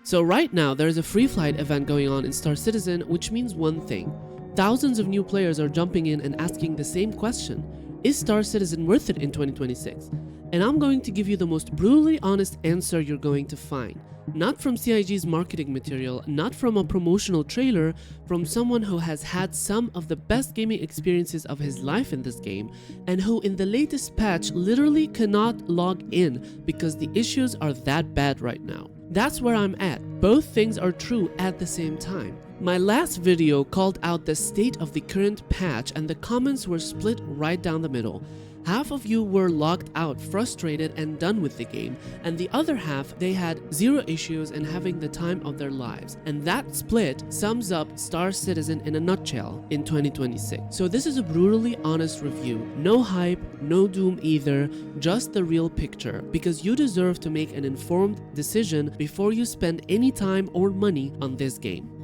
So right now, there's a free flight event going on in Star Citizen, which means one thing. Thousands of new players are jumping in and asking the same question. Is Star Citizen worth it in 2026? And I'm going to give you the most brutally honest answer you're going to find. Not from CIG's marketing material, not from a promotional trailer, from someone who has had some of the best gaming experiences of his life in this game, and who in the latest patch literally cannot log in because the issues are that bad right now. That's where I'm at. Both things are true at the same time. My last video called out the state of the current patch and the comments were split right down the middle. Half of you were logged out, frustrated and done with the game, and the other half, they had zero issues and having the time of their lives. And that split sums up Star Citizen in a nutshell in 2026. So this is a brutally honest review. No hype, no doom either, just the real picture, because you deserve to make an informed decision before you spend any time or money on this game.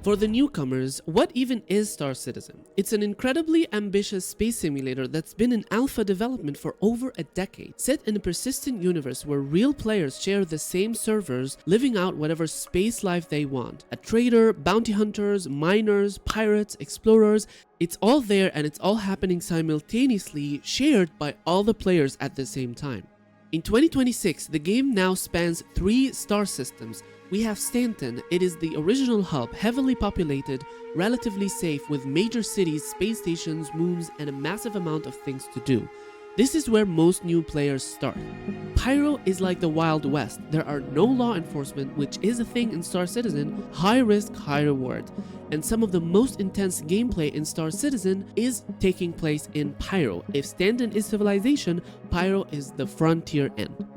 For the newcomers, what even is Star Citizen? It's an incredibly ambitious space simulator that's been in alpha development for over a decade, set in a persistent universe where real players share the same servers, living out whatever space life they want. A trader, bounty hunters, miners, pirates, explorers, it's all there and it's all happening simultaneously, shared by all the players at the same time. In 2026, the game now spans 3 star systems. We have Stanton. It is the original hub, heavily populated, relatively safe with major cities, space stations, moons, and a massive amount of things to do. This is where most new players start. Pyro is like the Wild West. There are no law enforcement, which is a thing in Star Citizen, high risk, high reward. And some of the most intense gameplay in Star Citizen is taking place in Pyro. If Stanton is civilization, Pyro is the frontier end.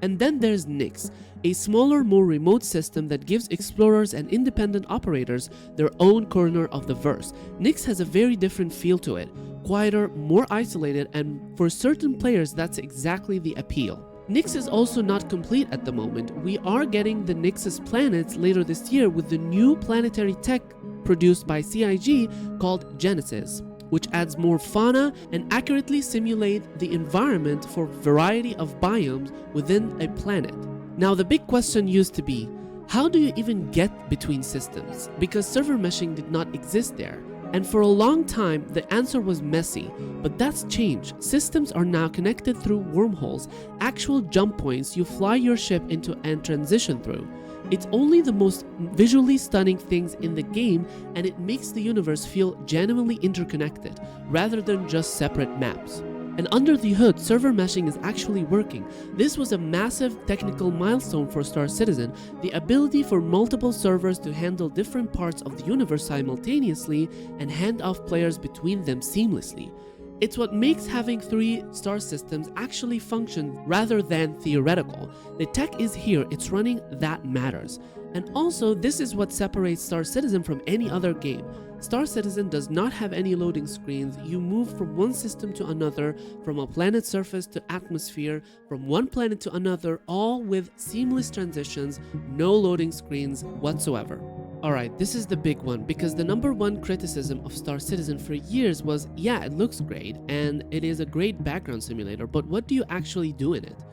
And then there's Nyx, a smaller, more remote system that gives explorers and independent operators their own corner of the verse. Nyx has a very different feel to it, quieter, more isolated, and for certain players that's exactly the appeal. Nyx is also not complete at the moment. We are getting the Nyx's planets later this year with the new planetary tech produced by CIG called Genesis, which adds more fauna and accurately simulate the environment for a variety of biomes within a planet. Now the big question used to be, how do you even get between systems? Because server meshing did not exist there. And for a long time, the answer was messy, but that's changed. Systems are now connected through wormholes, actual jump points you fly your ship into and transition through. It's only the most visually stunning things in the game, and it makes the universe feel genuinely interconnected, rather than just separate maps. And under the hood, server meshing is actually working. This was a massive technical milestone for Star Citizen, the ability for multiple servers to handle different parts of the universe simultaneously and hand off players between them seamlessly. It's what makes having 3 star systems actually function rather than theoretical. The tech is here, it's running, that matters. And also, this is what separates Star Citizen from any other game. Star Citizen does not have any loading screens. You move from one system to another, from a planet's surface to atmosphere, from one planet to another, all with seamless transitions, no loading screens whatsoever. Alright, this is the big one, because the #1 criticism of Star Citizen for years was, yeah, it looks great, and it is a great background simulator, but what do you actually do in it?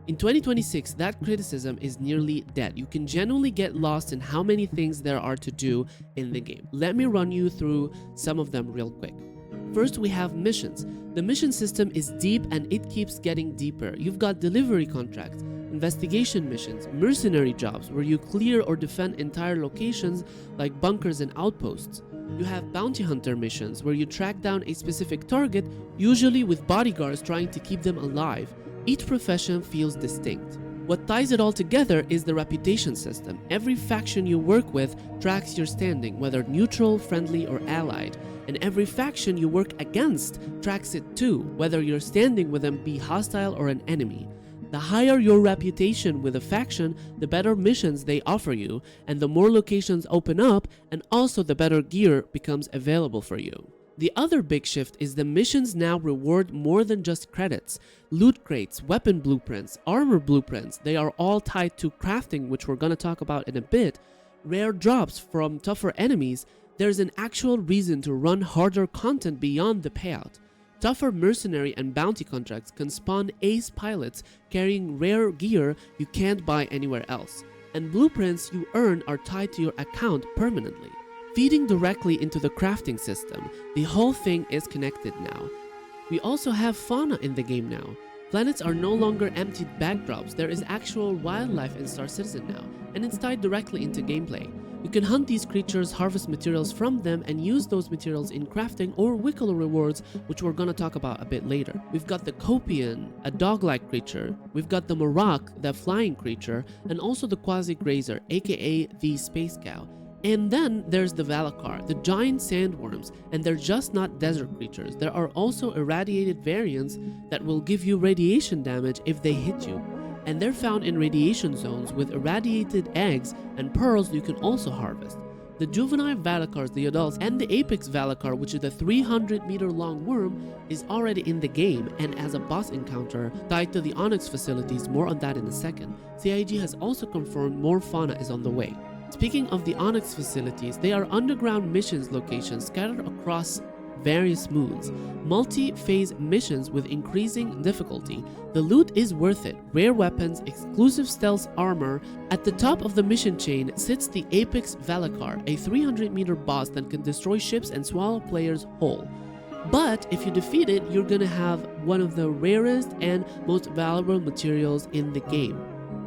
In 2026, that criticism is nearly dead. You can genuinely get lost in how many things there are to do in the game. Let me run you through some of them real quick. First, we have missions. The mission system is deep and it keeps getting deeper. You've got delivery contracts, investigation missions, mercenary jobs where you clear or defend entire locations like bunkers and outposts. You have bounty hunter missions where you track down a specific target, usually with bodyguards trying to keep them alive. Each profession feels distinct. What ties it all together is the reputation system. Every faction you work with tracks your standing, whether neutral, friendly, or allied. And every faction you work against tracks it too, whether your standing with them be hostile or an enemy. The higher your reputation with a faction, the better missions they offer you, and the more locations open up, and also the better gear becomes available for you. The other big shift is the missions now reward more than just credits. Loot crates, weapon blueprints, armor blueprints, they are all tied to crafting, which we're gonna talk about in a bit. Rare drops from tougher enemies, there's an actual reason to run harder content beyond the payout. Tougher mercenary and bounty contracts can spawn ace pilots carrying rare gear you can't buy anywhere else. And blueprints you earn are tied to your account permanently. Feeding directly into the crafting system, the whole thing is connected now. We also have fauna in the game now. Planets are no longer empty backdrops, there is actual wildlife in Star Citizen now, and it's tied directly into gameplay. You can hunt these creatures, harvest materials from them, and use those materials in crafting or Wicklow rewards, which we're gonna talk about a bit later. We've got the Copian, a dog-like creature. We've got the Marak, the flying creature, and also the Quasi-Grazer, aka the Space Cow. And then there's the Valakar, the giant sandworms, and they're just not desert creatures. There are also irradiated variants that will give you radiation damage if they hit you. And they're found in radiation zones with irradiated eggs and pearls you can also harvest. The juvenile Valakars, the adults, and the apex Valakar, which is the 300-meter long worm, is already in the game and as a boss encounter tied to the Onyx facilities. More on that in a second. CIG has also confirmed more fauna is on the way. Speaking of the Onyx facilities, they are underground missions locations scattered across various moons, multi-phase missions with increasing difficulty. The loot is worth it. Rare weapons, exclusive stealth armor. At the top of the mission chain sits the Apex Valakar, a 300-meter boss that can destroy ships and swallow players whole. But if you defeat it, you're gonna have one of the rarest and most valuable materials in the game.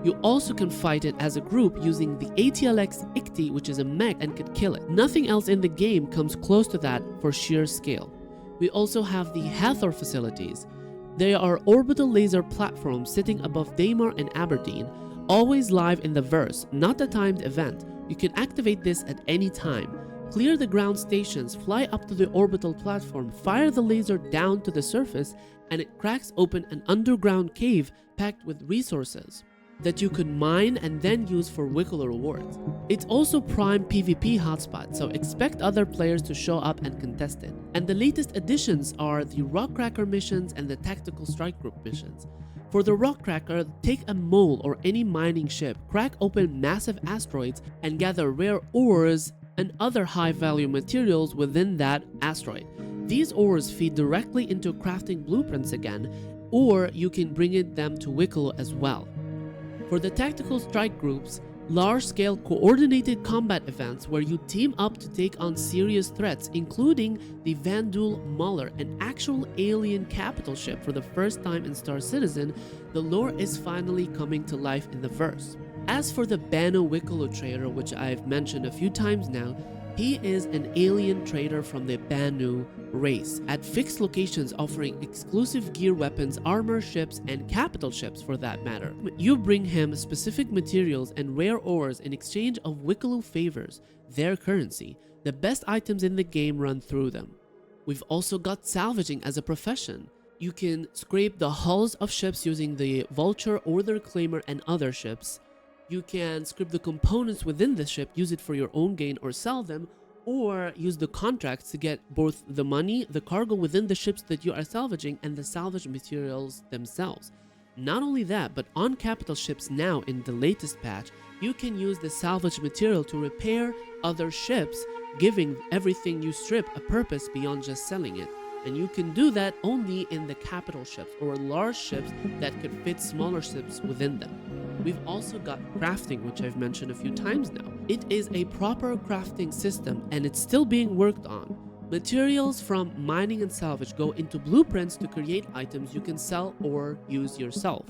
You also can fight it as a group using the ATLX Ikti, which is a mech, and could kill it. Nothing else in the game comes close to that for sheer scale. We also have the Hathor facilities. They are orbital laser platforms sitting above Daymar and Aberdeen, always live in the verse, not a timed event. You can activate this at any time. Clear the ground stations, fly up to the orbital platform, fire the laser down to the surface, and it cracks open an underground cave packed with resources that you could mine and then use for Wicklow rewards. It's also prime PvP hotspot, so expect other players to show up and contest it. And the latest additions are the Rockcracker missions and the Tactical Strike Group missions. For the Rockcracker, take a mole or any mining ship, crack open massive asteroids, and gather rare ores and other high-value materials within that asteroid. These ores feed directly into crafting blueprints again, or you can bring them to Wicklow as well. For the Tactical Strike Groups, large-scale coordinated combat events where you team up to take on serious threats, including the Vandul Mauler, an actual alien capital ship for the first time in Star Citizen. The lore is finally coming to life in the verse. As for the Banu Wicklow trader, which I've mentioned a few times now, he is an alien trader from the Banu race at fixed locations offering exclusive gear, weapons, armor, ships, and capital ships for that matter. You bring him specific materials and rare ores in exchange of Wicklow favors, their currency. The best items in the game run through them. We've also got salvaging as a profession. You can scrape the hulls of ships using the Vulture or the Reclaimer and other ships. You can scrape the components within the ship, use it for your own gain or sell them, or use the contracts to get both the money, the cargo within the ships that you are salvaging, and the salvage materials themselves. Not only that, but on capital ships now in the latest patch, you can use the salvage material to repair other ships, giving everything you strip a purpose beyond just selling it. And you can do that only in the capital ships or large ships that could fit smaller ships within them. We've also got crafting, which I've mentioned a few times now. It is a proper crafting system and it's still being worked on. Materials from mining and salvage go into blueprints to create items you can sell or use yourself.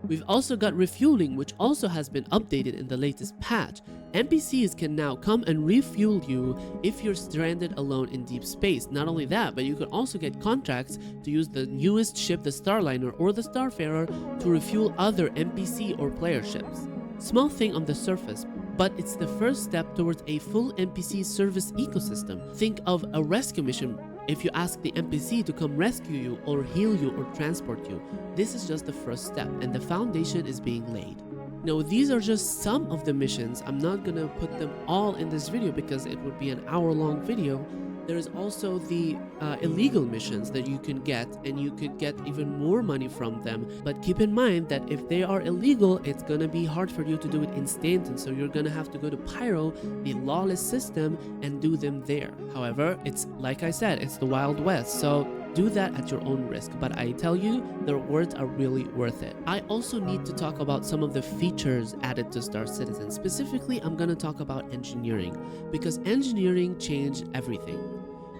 We've also got refueling, which also has been updated in the latest patch. NPCs can now come and refuel you if you're stranded alone in deep space. Not only that, but you can also get contracts to use the newest ship, the Starliner or the Starfarer, to refuel other NPC or player ships. Small thing on the surface, but it's the first step towards a full NPC service ecosystem. Think of a rescue mission. If you ask the NPC to come rescue you or heal you or transport you, this is just the first step and the foundation is being laid. Now, these are just some of the missions. I'm not gonna put them all in this video because it would be an hour-long video. There is also the illegal missions that you can get, and you could get even more money from them. But keep in mind that if they are illegal, it's gonna be hard for you to do it instant, and so you're gonna have to go to Pyro, the lawless system, and do them there. However, it's like I said, it's the Wild West, so do that at your own risk, but I tell you, the rewards are really worth it. I also need to talk about some of the features added to Star Citizen. Specifically, I'm going to talk about engineering, because engineering changed everything.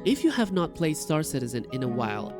If you have not played Star Citizen in a while,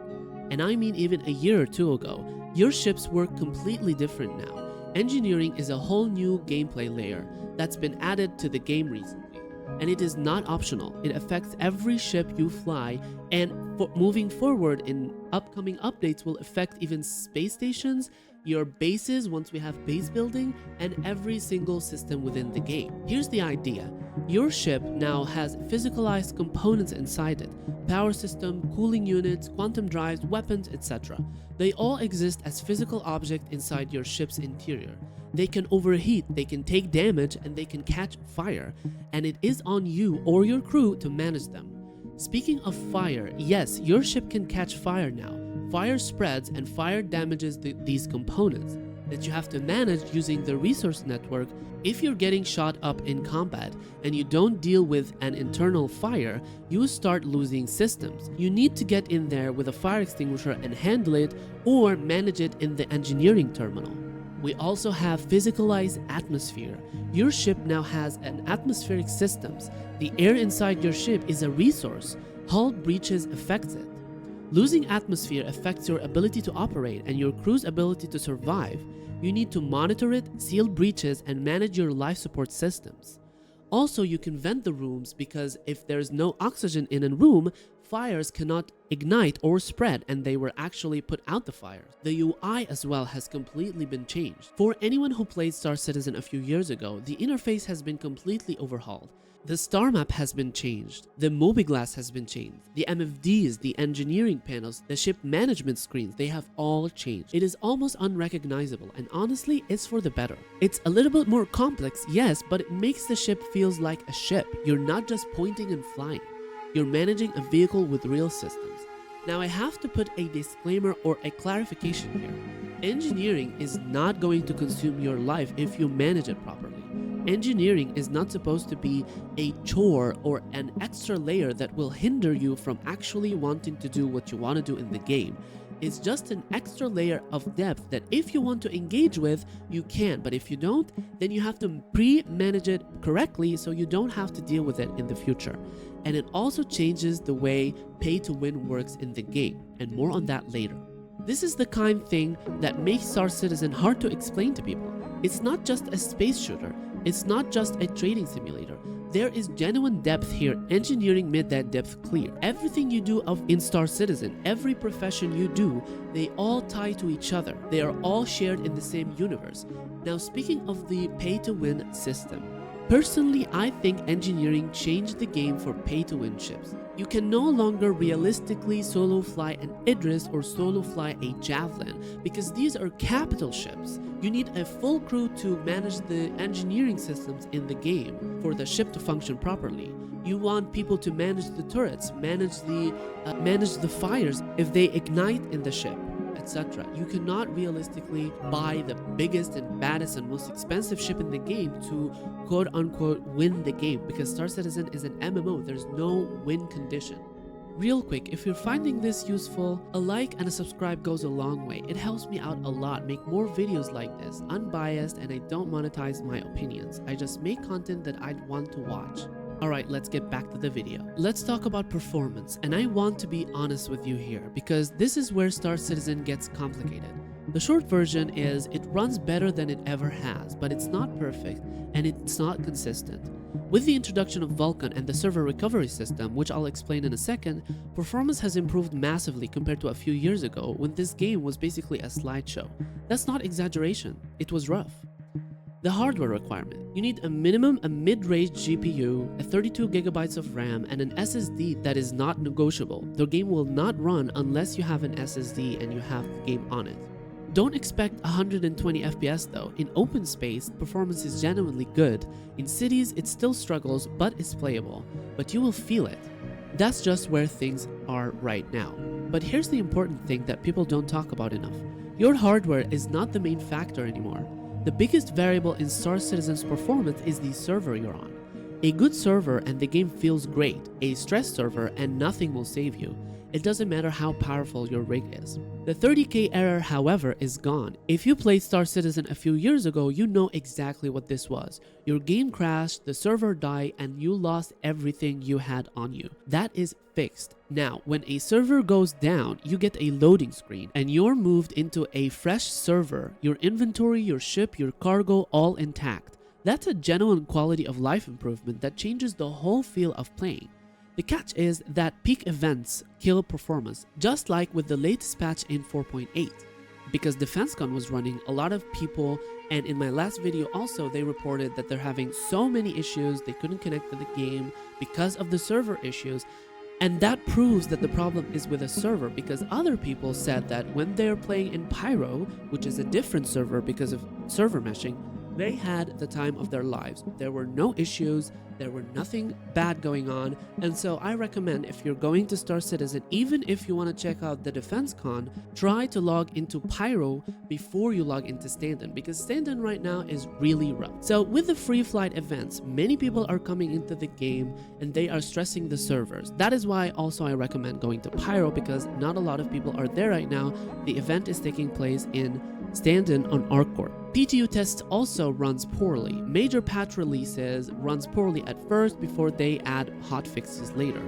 and I mean even a year or two ago, your ships work completely different now. Engineering is a whole new gameplay layer that's been added to the game recently, and it is not optional. It affects every ship you fly, and moving forward in upcoming updates will affect even space stations, your bases once we have base building, and every single system within the game. Here's the idea. Your ship now has physicalized components inside it: power system, cooling units, quantum drives, weapons, etc. They all exist as physical objects inside your ship's interior. They can overheat, they can take damage, and they can catch fire, and it is on you or your crew to manage them. Speaking of fire, yes, your ship can catch fire now. Fire spreads and fire damages these components that you have to manage using the resource network. If you're getting shot up in combat and you don't deal with an internal fire, you start losing systems. You need to get in there with a fire extinguisher and handle it, or manage it in the engineering terminal. We also have physicalized atmosphere. Your ship now has an atmospheric systems. The air inside your ship is a resource. Hull breaches affects it. Losing atmosphere affects your ability to operate and your crew's ability to survive. You need to monitor it, seal breaches, and manage your life support systems. Also, you can vent the rooms, because if there's no oxygen in a room, fires cannot ignite or spread, and they will actually put out the fires. The UI as well has completely been changed. For anyone who played Star Citizen a few years ago, the interface has been completely overhauled. The star map has been changed, the mobiGlass has been changed, the MFDs, the engineering panels, the ship management screens, they have all changed. It is almost unrecognizable, and honestly, it's for the better. It's a little bit more complex, yes, but it makes the ship feels like a ship. You're not just pointing and flying. You're managing a vehicle with real systems. Now I have to put a disclaimer or a clarification here. Engineering is not going to consume your life if you manage it properly. Engineering is not supposed to be a chore or an extra layer that will hinder you from actually wanting to do what you want to do in the game. It's just an extra layer of depth that if you want to engage with, you can, but if you don't, then you have to pre-manage it correctly so you don't have to deal with it in the future. And it also changes the way pay to win works in the game, and more on that later. This is the kind of thing that makes Star Citizen hard to explain to people. It's not just a space shooter. It's not just a trading simulator. There is genuine depth here. Engineering made that depth clear. Everything you do in Star Citizen, every profession you do, they all tie to each other. They are all shared in the same universe. Now, speaking of the pay-to-win system, personally, I think engineering changed the game for pay-to-win ships. You can no longer realistically solo fly an Idris or solo fly a Javelin, because these are capital ships. You need a full crew to manage the engineering systems in the game for the ship to function properly. You want people to manage the turrets, manage the fires if they ignite in the ship, etc. You cannot realistically buy the biggest and baddest and most expensive ship in the game to quote-unquote win the game, because Star Citizen is an MMO. There's no win condition. Real quick, if you're finding this useful, a like and a subscribe goes a long way. It helps me out a lot. Make more videos like this, unbiased, and I don't monetize my opinions. I just make content that I'd want to watch. Alright, let's get back to the video. Let's talk about performance, and I want to be honest with you here, because this is where Star Citizen gets complicated. The short version is it runs better than it ever has, but it's not perfect and it's not consistent. With the introduction of Vulkan and the server recovery system, which I'll explain in a second, performance has improved massively compared to a few years ago when this game was basically a slideshow. That's not exaggeration, it was rough. The hardware requirement. You need a mid-range GPU, a 32 gigabytes of RAM, and an SSD that is not negotiable. The game will not run unless you have an SSD and you have the game on it. Don't expect 120 FPS though. In open space, performance is genuinely good. In cities, it still struggles, but it's playable. But you will feel it. That's just where things are right now. But here's the important thing that people don't talk about enough. Your hardware is not the main factor anymore. The biggest variable in Star Citizen's performance is the server you're on. A good server and the game feels great. A stressed server and nothing will save you. It doesn't matter how powerful your rig is. The 30k error, however, is gone. If you played Star Citizen a few years ago, you know exactly what this was. Your game crashed, the server died, and you lost everything you had on you. That is fixed. Now, when a server goes down, you get a loading screen and you're moved into a fresh server. Your inventory, your ship, your cargo, all intact. That's a genuine quality of life improvement that changes the whole feel of playing. The catch is that peak events kill performance, just like with the latest patch in 4.8. Because DefenseCon was running, a lot of people, and in my last video also, they reported that they're having so many issues, they couldn't connect to the game because of the server issues. And that proves that the problem is with a server, because other people said that when they're playing in Pyro, which is a different server because of server meshing, they had the time of their lives. There were no issues, there were nothing bad going on, and so I recommend if you're going to Star Citizen, even if you want to check out the DefenseCon, try to log into Pyro before you log into Stand-In, because Stand-In right now is really rough. So with the free flight events, many people are coming into the game and they are stressing the servers. That is why also I recommend going to Pyro, because not a lot of people are there right now. The event is taking place in Stand-In on ArcCorp. PTU tests also runs poorly. Major patch releases runs poorly at first before they add hotfixes later.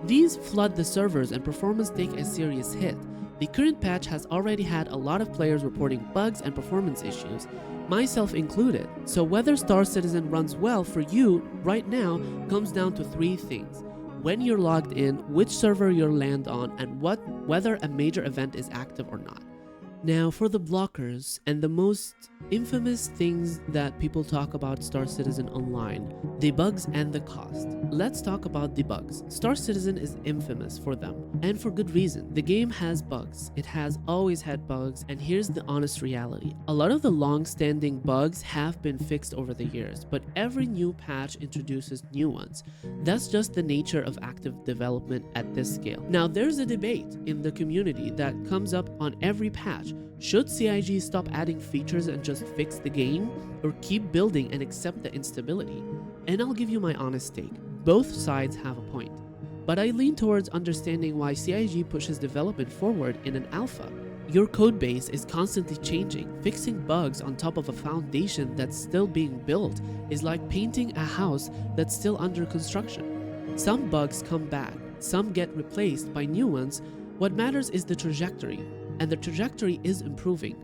These flood the servers and performance take a serious hit. The current patch has already had a lot of players reporting bugs and performance issues, myself included. So whether Star Citizen runs well for you right now comes down to three things: when you're logged in, which server you'll land on, and whether a major event is active or not. Now for the blockers and the most infamous things that people talk about Star Citizen Online, the bugs and the cost. Let's talk about the bugs. Star Citizen is infamous for them, and for good reason. The game has bugs. It has always had bugs, and here's the honest reality. A lot of the long-standing bugs have been fixed over the years, but every new patch introduces new ones. That's just the nature of active development at this scale. Now there's a debate in the community that comes up on every patch. Should CIG stop adding features and just fix the game, or keep building and accept the instability? And I'll give you my honest take. Both sides have a point, but I lean towards understanding why CIG pushes development forward in an alpha. Your codebase is constantly changing. Fixing bugs on top of a foundation that's still being built is like painting a house that's still under construction. Some bugs come back, some get replaced by new ones. What matters is the trajectory, and the trajectory is improving.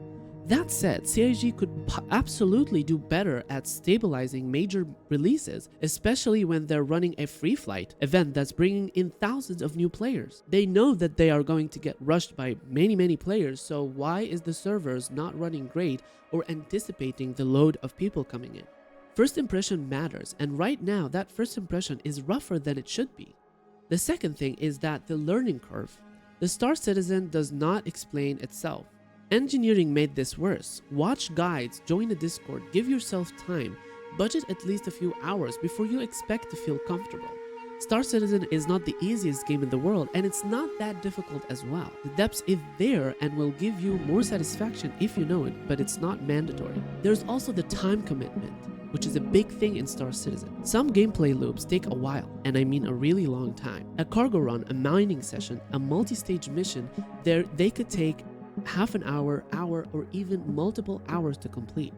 That said, CIG could absolutely do better at stabilizing major releases, especially when they're running a free flight event that's bringing in thousands of new players. They know that they are going to get rushed by many players, so why is the servers not running great or anticipating the load of people coming in? First impression matters, and right now that first impression is rougher than it should be. The second thing is that the learning curve. The Star Citizen does not explain itself. Engineering made this worse. Watch guides, join a Discord, give yourself time, budget at least a few hours before you expect to feel comfortable. Star Citizen is not the easiest game in the world, and it's not that difficult as well. The depth is there and will give you more satisfaction if you know it, but it's not mandatory. There's also the time commitment, which is a big thing in Star Citizen. Some gameplay loops take a while, and I mean a really long time. A cargo run, a mining session, a multi-stage mission, they could take half an hour, or even multiple hours to complete.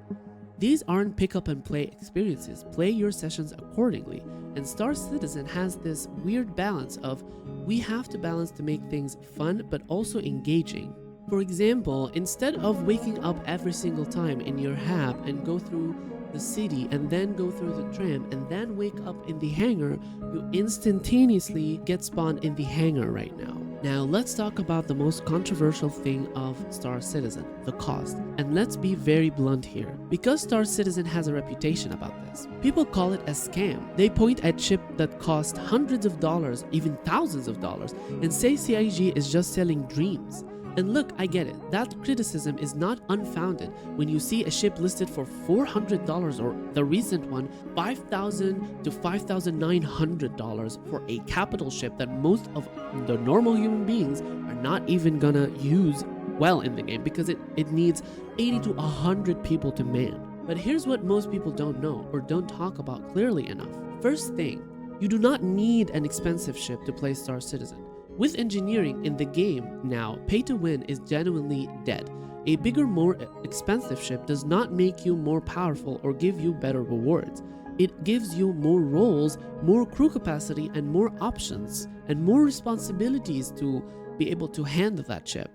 These aren't pick up and play experiences. Play your sessions accordingly. And Star Citizen has this weird balance of, we have to balance to make things fun but also engaging. For example, instead of waking up every single time in your hab and go through the city and then go through the tram and then wake up in the hangar, you instantaneously get spawned in the hangar right now. Now let's talk about the most controversial thing of Star Citizen, the cost. And let's be very blunt here. Because Star Citizen has a reputation about this, people call it a scam. They point at chip that cost hundreds of dollars, even thousands of dollars, and say CIG is just selling dreams. And look, I get it, that criticism is not unfounded when you see a ship listed for $400 or the recent one, $5,000 to $5,900 for a capital ship that most of the normal human beings are not even gonna use well in the game because it needs 80 to 100 people to man. But here's what most people don't know or don't talk about clearly enough. First thing, you do not need an expensive ship to play Star Citizen. With engineering in the game now, pay to win is genuinely dead. A bigger, more expensive ship does not make you more powerful or give you better rewards. It gives you more roles, more crew capacity, and more options, and more responsibilities to be able to handle that ship.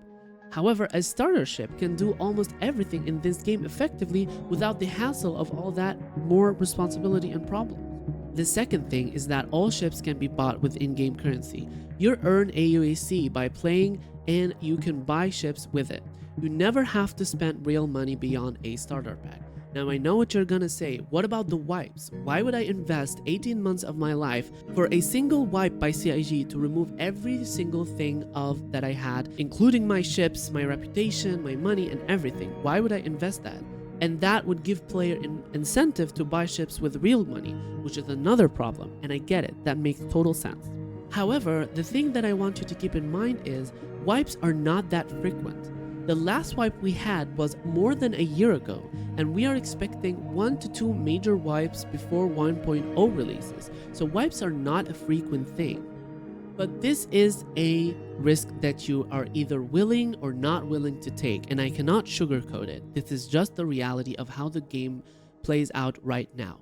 However, a starter ship can do almost everything in this game effectively without the hassle of all that more responsibility and problems. The second thing is that all ships can be bought with in-game currency. You earn AUAC by playing and you can buy ships with it. You never have to spend real money beyond a starter pack. Now I know what you're gonna say, what about the wipes? Why would I invest 18 months of my life for a single wipe by CIG to remove every single thing that I had, including my ships, my reputation, my money, and everything? Why would I invest that? And that would give player incentive to buy ships with real money, which is another problem, and I get it, that makes total sense. However, the thing that I want you to keep in mind is wipes are not that frequent. The last wipe we had was more than a year ago, and we are expecting 1 to 2 major wipes before 1.0 releases, so wipes are not a frequent thing. But this is a risk that you are either willing or not willing to take, and I cannot sugarcoat it. This is just the reality of how the game plays out right now.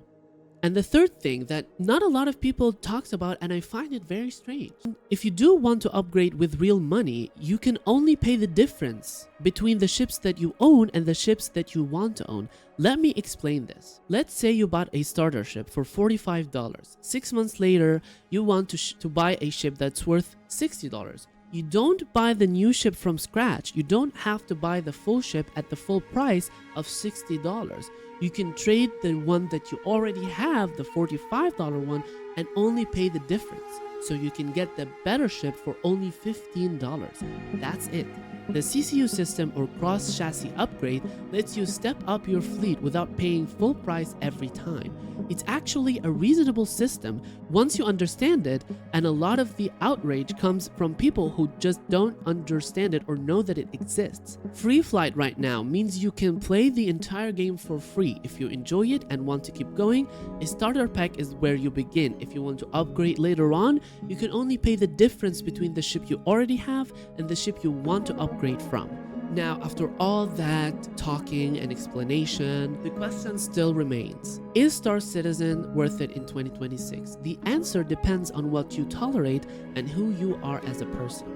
And the third thing that not a lot of people talks about, and I find it very strange. If you do want to upgrade with real money, you can only pay the difference between the ships that you own and the ships that you want to own. Let me explain this. Let's say you bought a starter ship for $45. 6 months later, you want to buy a ship that's worth $60. You don't buy the new ship from scratch. You don't have to buy the full ship at the full price of $60. You can trade the one that you already have, the $45 one, and only pay the difference. So you can get the better ship for only $15. That's it. The CCU system or cross chassis upgrade lets you step up your fleet without paying full price every time. It's actually a reasonable system once you understand it, and a lot of the outrage comes from people who just don't understand it or know that it exists. Free flight right now means you can play the entire game for free. If you enjoy it and want to keep going, a starter pack is where you begin. If you want to upgrade later on, you can only pay the difference between the ship you already have and the ship you want to upgrade from. Now, after all that talking and explanation, the question still remains. Is Star Citizen worth it in 2026? The answer depends on what you tolerate and who you are as a person.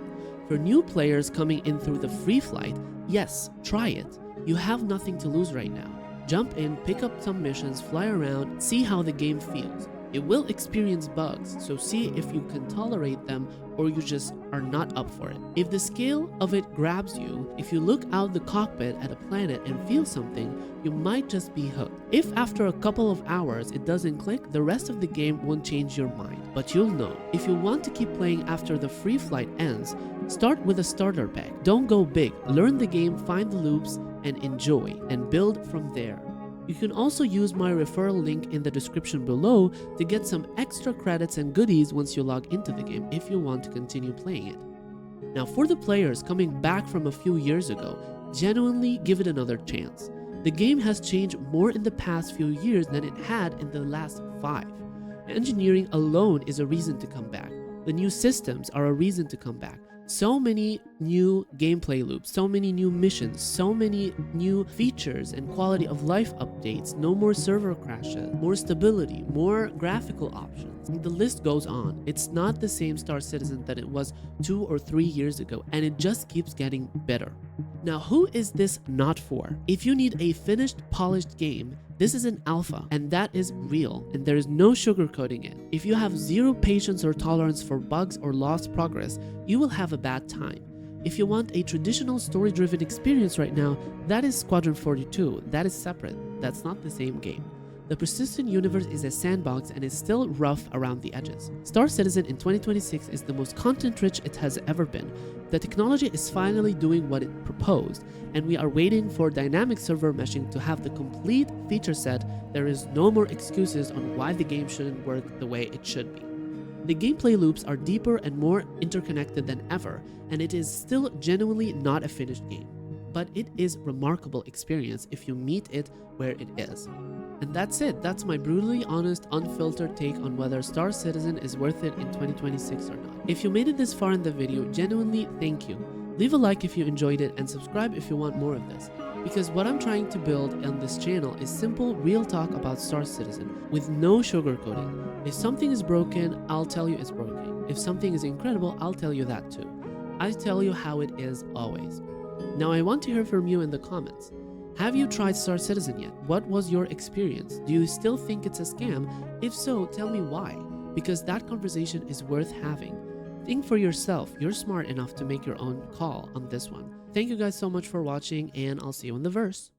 For new players coming in through the free flight, yes, try it. You have nothing to lose right now. Jump in, pick up some missions, fly around, see how the game feels. It will experience bugs, so see if you can tolerate them or you just are not up for it. If the scale of it grabs you, if you look out the cockpit at a planet and feel something, you might just be hooked. If after a couple of hours it doesn't click, the rest of the game won't change your mind, but you'll know. If you want to keep playing after the free flight ends, start with a starter pack. Don't go big. Learn the game, find the loops, and enjoy, and build from there. You can also use my referral link in the description below to get some extra credits and goodies once you log into the game if you want to continue playing it. Now, for the players coming back from a few years ago, genuinely give it another chance. The game has changed more in the past few years than it had in the last 5. Engineering alone is a reason to come back. The new systems are a reason to come back. So many new gameplay loops, so many new missions, so many new features and quality of life updates, no more server crashes, more stability, more graphical options. The list goes on. It's not the same Star Citizen that it was 2 or 3 years ago, and it just keeps getting better. Now, who is this not for? If you need a finished, polished game, this is an alpha, and that is real, and there is no sugarcoating it. If you have zero patience or tolerance for bugs or lost progress, you will have a bad time. If you want a traditional story-driven experience right now, that is Squadron 42. That is separate. That's not the same game. The persistent universe is a sandbox and is still rough around the edges. Star Citizen in 2026 is the most content-rich it has ever been. The technology is finally doing what it proposed, and we are waiting for dynamic server meshing to have the complete feature set. There is no more excuses on why the game shouldn't work the way it should be. The gameplay loops are deeper and more interconnected than ever, and it is still genuinely not a finished game. but it is remarkable experience if you meet it where it is. And that's it. That's my brutally honest, unfiltered take on whether Star Citizen is worth it in 2026 or not. If you made it this far in the video, genuinely thank you. Leave a like if you enjoyed it and subscribe if you want more of this. Because what I'm trying to build on this channel is simple, real talk about Star Citizen with no sugarcoating. If something is broken, I'll tell you it's broken. If something is incredible, I'll tell you that too. I tell you how it is always. Now I want to hear from you in the comments. Have you tried Star Citizen yet? What was your experience? Do you still think it's a scam? If so, tell me why. Because that conversation is worth having. Think for yourself. You're smart enough to make your own call on this one. Thank you guys so much for watching, and I'll see you in the verse.